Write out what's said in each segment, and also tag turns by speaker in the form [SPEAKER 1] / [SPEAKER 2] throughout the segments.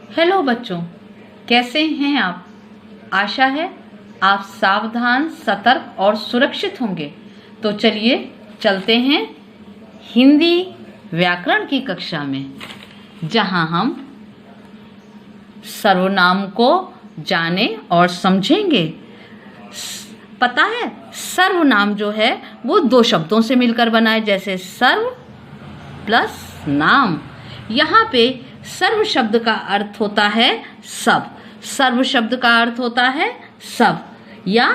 [SPEAKER 1] Hello बच्चों, कैसे हैं आप। आशा है आप सावधान, सतर्क और सुरक्षित होंगे। तो चलिए चलते हैं हिंदी व्याकरण की कक्षा में, जहां हम सर्वनाम को जाने और समझेंगे। पता है, सर्वनाम जो है वो दो शब्दों से मिलकर बना है, जैसे सर्व प्लस नाम। यहाँ पे सर्व शब्द का अर्थ होता है सब। सर्व शब्द का अर्थ होता है सब या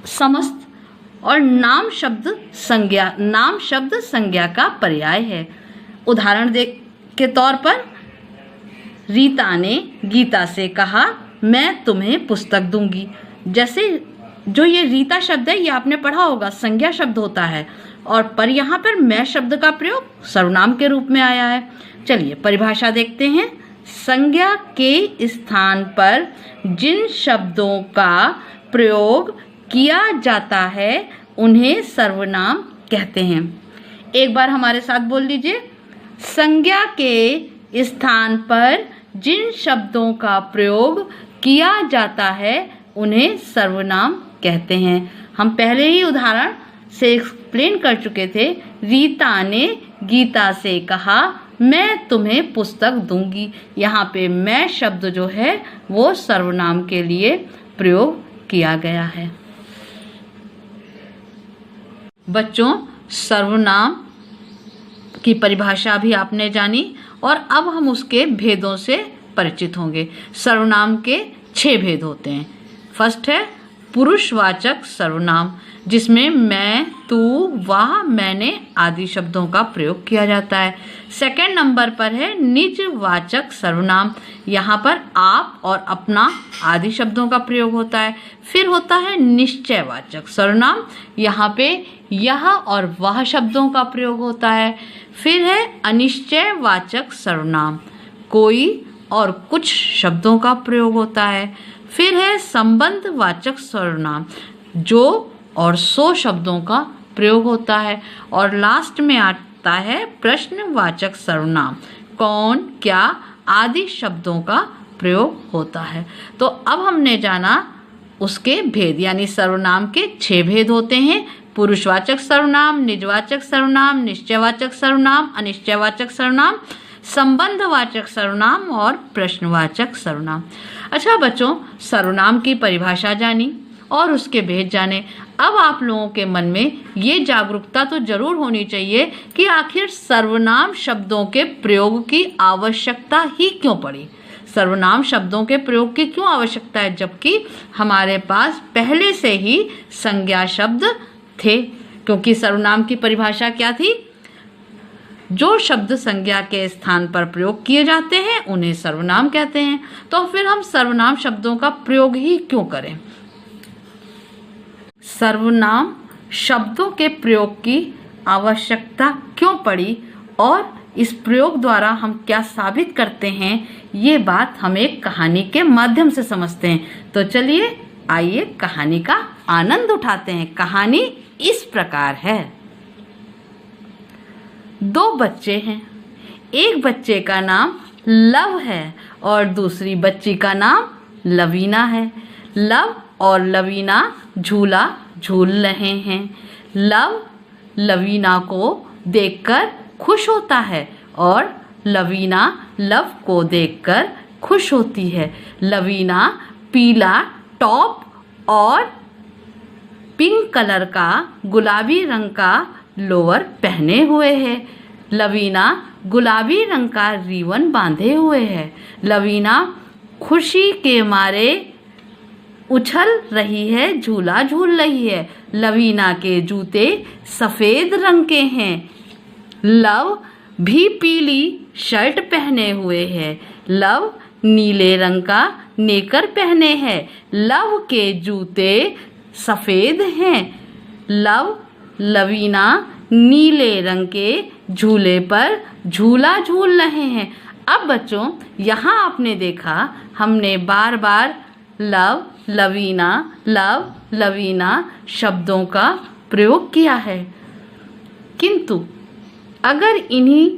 [SPEAKER 1] समस्त, और नाम शब्द संज्ञा, नाम शब्द संज्ञा का पर्याय है। उदाहरण के तौर पर, रीता ने गीता से कहा मैं तुम्हें पुस्तक दूंगी। जैसे जो ये रीता शब्द है ये आपने पढ़ा होगा, संज्ञा शब्द होता है, और पर यहाँ पर मैं शब्द का प्रयोग सर्वनाम के रूप में आया है। चलिए परिभाषा देखते हैं। संज्ञा के स्थान पर जिन शब्दों का प्रयोग किया जाता है उन्हें सर्वनाम कहते हैं। एक बार हमारे साथ बोल लीजिए, संज्ञा के स्थान पर जिन शब्दों का प्रयोग किया जाता है उन्हें सर्वनाम कहते हैं। हम पहले ही उदाहरण से एक्सप्लेन कर चुके थे। रीता ने गीता से कहा मैं तुम्हें पुस्तक दूंगी। यहाँ पे मैं शब्द जो है वो सर्वनाम के लिए प्रयोग किया गया है। बच्चों, सर्वनाम की परिभाषा भी आपने जानी, और अब हम उसके भेदों से परिचित होंगे। सर्वनाम के 6 भेद होते हैं। फर्स्ट है पुरुषवाचक सर्वनाम, जिसमें मैं, तू, वह, मैंने आदि शब्दों का प्रयोग किया जाता है। सेकंड नंबर पर है निजवाचक सर्वनाम, यहाँ पर आप और अपना आदि शब्दों का प्रयोग होता है। फिर होता है निश्चयवाचक सर्वनाम, यहाँ पे यह और वह शब्दों का प्रयोग होता है। फिर है अनिश्चयवाचक सर्वनाम, कोई और कुछ शब्दों का प्रयोग होता है। फिर है संबंधवाचक सर्वनाम, जो और सो शब्दों का प्रयोग होता है। और लास्ट में आता है प्रश्नवाचक सर्वनाम, कौन, क्या आदि शब्दों का प्रयोग होता है। तो अब हमने जाना उसके भेद, यानी सर्वनाम के 6 भेद होते हैं। पुरुषवाचक सर्वनाम, निजवाचक सर्वनाम, निश्चयवाचक सर्वनाम, अनिश्चयवाचक सर्वनाम, संबंधवाचक सर्वनाम और प्रश्नवाचक सर्वनाम। अच्छा बच्चों, सर्वनाम की परिभाषा जानी और उसके भेद जाने। अब आप लोगों के मन में ये जागरूकता तो जरूर होनी चाहिए कि आखिर सर्वनाम शब्दों के प्रयोग की आवश्यकता ही क्यों पड़ी। सर्वनाम शब्दों के प्रयोग की क्यों आवश्यकता है, जबकि हमारे पास पहले से ही संज्ञा शब्द थे। क्योंकि सर्वनाम की परिभाषा क्या थी, जो शब्द संज्ञा के स्थान पर प्रयोग किए जाते हैं उन्हें सर्वनाम कहते हैं। तो फिर हम सर्वनाम शब्दों का प्रयोग ही क्यों करें। सर्वनाम शब्दों के प्रयोग की आवश्यकता क्यों पड़ी और इस प्रयोग द्वारा हम क्या साबित करते हैं, ये बात हम एक कहानी के माध्यम से समझते हैं। तो चलिए आइए कहानी का आनंद उठाते हैं। कहानी इस प्रकार है। 2 बच्चे हैं। एक बच्चे का नाम लव है और दूसरी बच्ची का नाम लवीना है। लव और लवीना झूला झूल रहे हैं। लव लवीना को देखकर खुश होता है और लवीना लव को देखकर खुश होती है। लवीना पीला टॉप और पिंक कलर का गुलाबी रंग का लोअर पहने हुए है। लवीना गुलाबी रंग का रिबन बांधे हुए है। लवीना खुशी के मारे उछल रही है, झूला झूल रही है। लवीना के जूते सफेद रंग के हैं। लव भी पीली शर्ट पहने हुए है। लव नीले रंग का नेकर पहने हैं। लव के जूते सफेद हैं। लव लवीना नीले रंग के झूले पर झूला झूल रहे हैं। अब बच्चों, यहाँ आपने देखा हमने बार बार लव लवीना शब्दों का प्रयोग किया है, किंतु अगर इन्हीं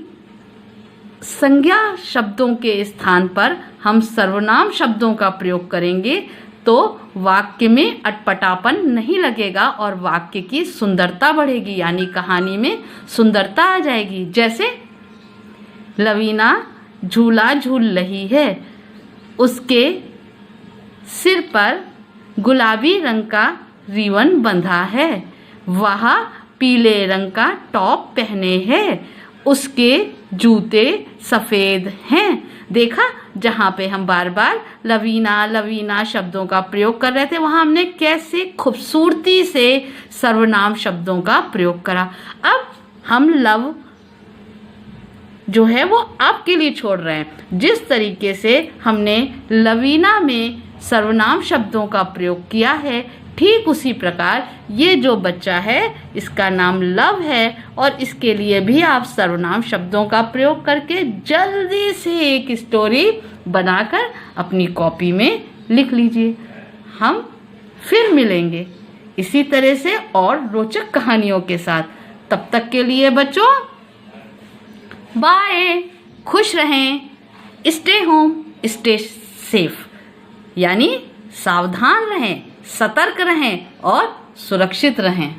[SPEAKER 1] संज्ञा शब्दों के स्थान पर हम सर्वनाम शब्दों का प्रयोग करेंगे तो वाक्य में अटपटापन नहीं लगेगा और वाक्य की सुंदरता बढ़ेगी, यानी कहानी में सुंदरता आ जाएगी। जैसे लवीना झूला झूल रही है, उसके सिर पर गुलाबी रंग का रिबन बंधा है, वह पीले रंग का टॉप पहने है, उसके जूते सफेद हैं। देखा, जहाँ पे हम बार बार लवीना लवीना शब्दों का प्रयोग कर रहे थे वहां हमने कैसे खूबसूरती से सर्वनाम शब्दों का प्रयोग करा। अब हम लव जो है वो आपके लिए छोड़ रहे हैं। जिस तरीके से हमने लवीना में सर्वनाम शब्दों का प्रयोग किया है, ठीक उसी प्रकार ये जो बच्चा है इसका नाम लव है और इसके लिए भी आप सर्वनाम शब्दों का प्रयोग करके जल्दी से एक स्टोरी बनाकर अपनी कॉपी में लिख लीजिए। हम फिर मिलेंगे इसी तरह से और रोचक कहानियों के साथ। तब तक के लिए बच्चों बाय, खुश रहें, स्टे होम स्टे सेफ, यानी सावधान रहें, सतर्क रहें और सुरक्षित रहें।